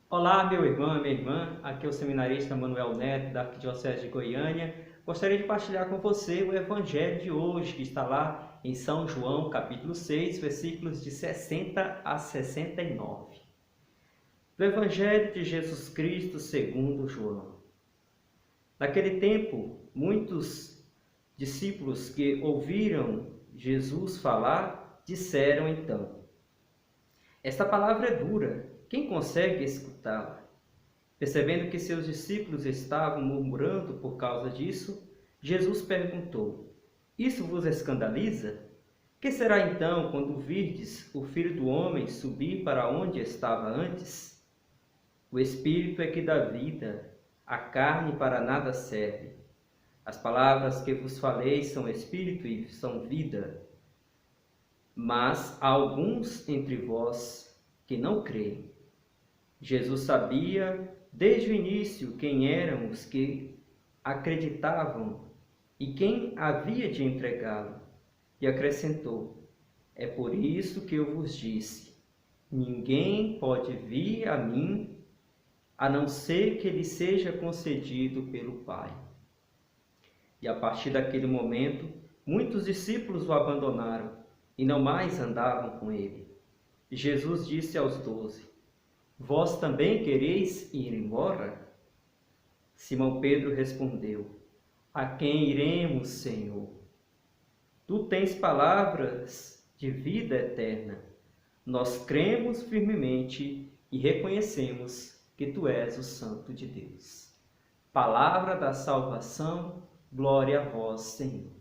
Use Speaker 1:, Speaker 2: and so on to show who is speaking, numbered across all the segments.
Speaker 1: Olá, meu irmão, minha irmã. Aqui é o seminarista Manuel Neto, da Arquidiocese de Goiânia. Gostaria de partilhar com você o Evangelho de hoje, que está lá em São João, capítulo 6, versículos de 60 a 69. Do Evangelho de Jesus Cristo segundo João. Naquele tempo, muitos discípulos que ouviram Jesus falar, disseram então: esta palavra é dura, quem consegue escutá-la? Percebendo que seus discípulos estavam murmurando por causa disso, Jesus perguntou: isso vos escandaliza? Que será então quando virdes o Filho do Homem subir para onde estava antes? O Espírito é que dá vida, a carne para nada serve. As palavras que vos falei são Espírito e são vida. Mas há alguns entre vós que não creem. Jesus sabia desde o início quem eram os que acreditavam e quem havia de entregá-lo, e acrescentou: é por isso que eu vos disse: ninguém pode vir a mim a não ser que lhe seja concedido pelo Pai. E a partir daquele momento, muitos discípulos o abandonaram e não mais andavam com ele. E Jesus disse aos 12: vós também quereis ir embora? Simão Pedro respondeu: a quem iremos, Senhor? Tu tens palavras de vida eterna. Nós cremos firmemente e reconhecemos que tu és o Santo de Deus. Palavra da salvação, glória a vós, Senhor.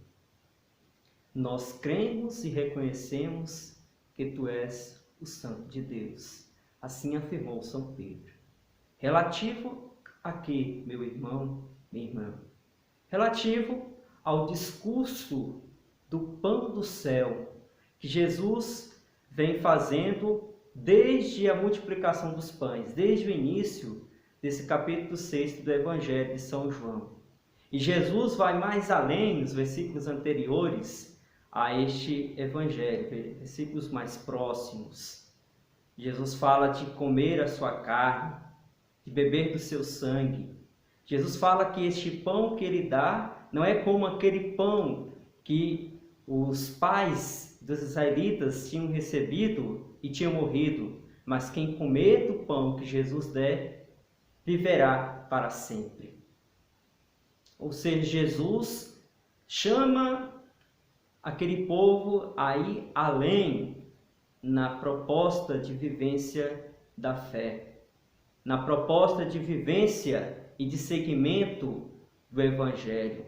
Speaker 1: Nós cremos e reconhecemos que tu és o Santo de Deus. Assim afirmou São Pedro. Relativo a quê, meu irmão, minha irmã? Relativo ao discurso do pão do céu que Jesus vem fazendo desde a multiplicação dos pães, desde o início desse capítulo 6 do Evangelho de São João. E Jesus vai mais além nos versículos anteriores a este Evangelho, versículos mais próximos. Jesus fala de comer a sua carne, de beber do seu sangue. Jesus fala que este pão que ele dá não é como aquele pão que os pais dos israelitas tinham recebido e tinham morrido, mas quem comer do pão que Jesus der, viverá para sempre. Ou seja, Jesus chama aquele povo a ir além na proposta de vivência da fé, na proposta de vivência e de seguimento do Evangelho.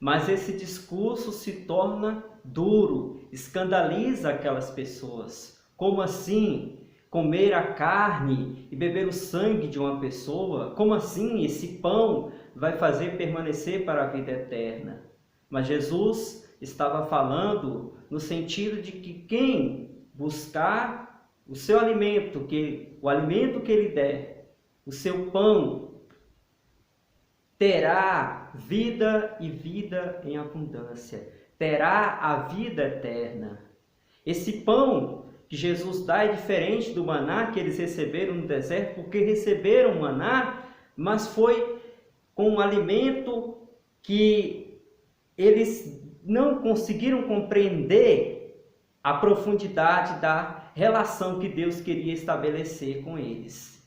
Speaker 1: Mas esse discurso se torna duro, escandaliza aquelas pessoas. Como assim comer a carne e beber o sangue de uma pessoa? Como assim esse pão vai fazer permanecer para a vida eterna? Mas Jesus estava falando no sentido de que quem buscar o seu alimento, o alimento que ele der, o seu pão, terá vida e vida em abundância, terá a vida eterna. Esse pão que Jesus dá é diferente do maná que eles receberam no deserto, porque receberam maná, mas foi com um alimento que eles não conseguiram compreender a profundidade da relação que Deus queria estabelecer com eles.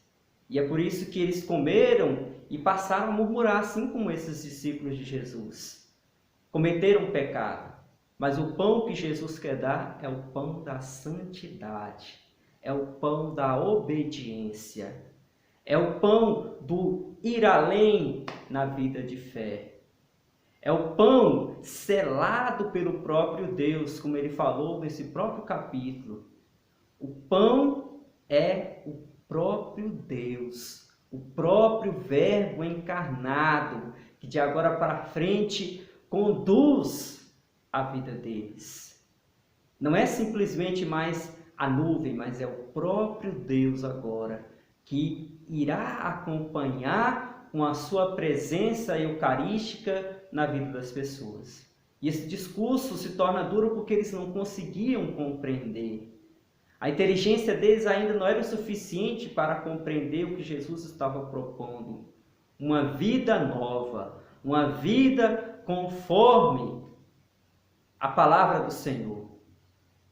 Speaker 1: E é por isso que eles comeram e passaram a murmurar, assim como esses discípulos de Jesus. Cometeram pecado, mas o pão que Jesus quer dar é o pão da santidade, é o pão da obediência, é o pão do ir além na vida de fé. É o pão selado pelo próprio Deus, como ele falou nesse próprio capítulo. O pão é o próprio Deus, o próprio Verbo encarnado, que de agora para frente conduz a vida deles. Não é simplesmente mais a nuvem, mas é o próprio Deus agora, que irá acompanhar com a sua presença eucarística na vida das pessoas. E esse discurso se torna duro porque eles não conseguiam compreender. A inteligência deles ainda não era o suficiente para compreender o que Jesus estava propondo. Uma vida nova, uma vida conforme a palavra do Senhor.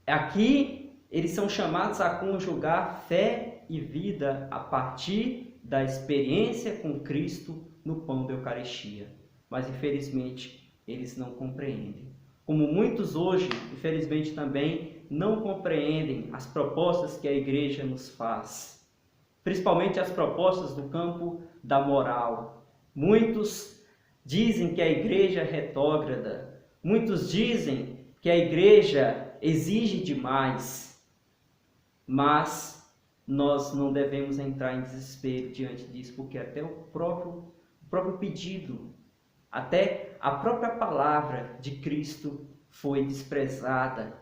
Speaker 1: Aqui eles são chamados a conjugar fé e vida a partir da experiência com Cristo no pão da Eucaristia. Mas infelizmente eles não compreendem. Como muitos hoje, infelizmente também, não compreendem as propostas que a igreja nos faz. Principalmente as propostas do campo da moral. Muitos dizem que a igreja é retrógrada. Muitos dizem que a igreja exige demais. Mas nós não devemos entrar em desespero diante disso, porque até o próprio pedido, até a própria palavra de Cristo foi desprezada.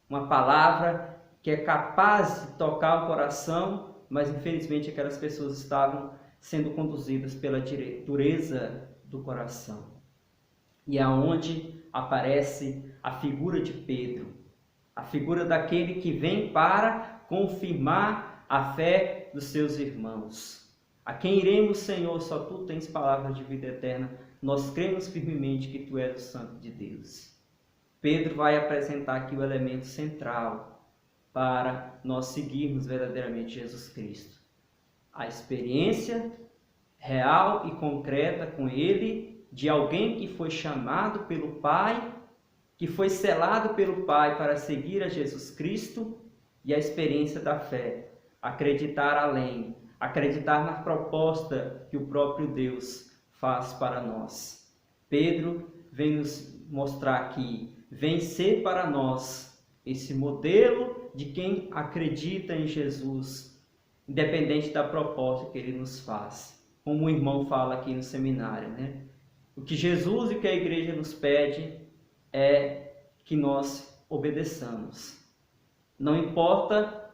Speaker 1: Uma palavra que é capaz de tocar o coração, mas infelizmente aquelas pessoas estavam sendo conduzidas pela dureza do coração. E é onde aparece a figura de Pedro, a figura daquele que vem para confirmar a fé dos seus irmãos. A quem iremos, Senhor? Só Tu tens palavras de vida eterna. Nós cremos firmemente que Tu és o Santo de Deus. Pedro vai apresentar aqui o elemento central para nós seguirmos verdadeiramente Jesus Cristo. A experiência real e concreta com Ele, de alguém que foi chamado pelo Pai, que foi selado pelo Pai para seguir a Jesus Cristo, e a experiência da fé, acreditar além, acreditar na proposta que o próprio Deus faz para nós. Pedro vem nos mostrar aqui, vem ser para nós esse modelo de quem acredita em Jesus, independente da proposta que ele nos faz. Como o irmão fala aqui no seminário, né? O que Jesus e o que a igreja nos pede é que nós obedeçamos. Não importa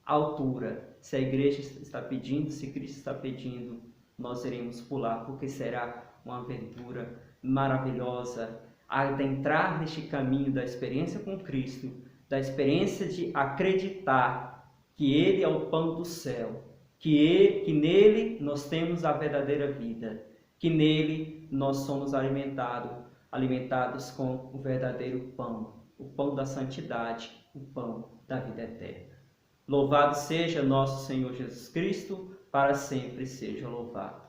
Speaker 1: a altura, se a igreja está pedindo, se Cristo está pedindo, nós iremos pular, porque será uma aventura maravilhosa, adentrar neste caminho da experiência com Cristo, da experiência de acreditar que Ele é o pão do céu, que nele nós temos a verdadeira vida, que nele nós somos alimentados com o verdadeiro pão, o pão da santidade, o pão da vida eterna. Louvado seja nosso Senhor Jesus Cristo, para sempre seja louvado.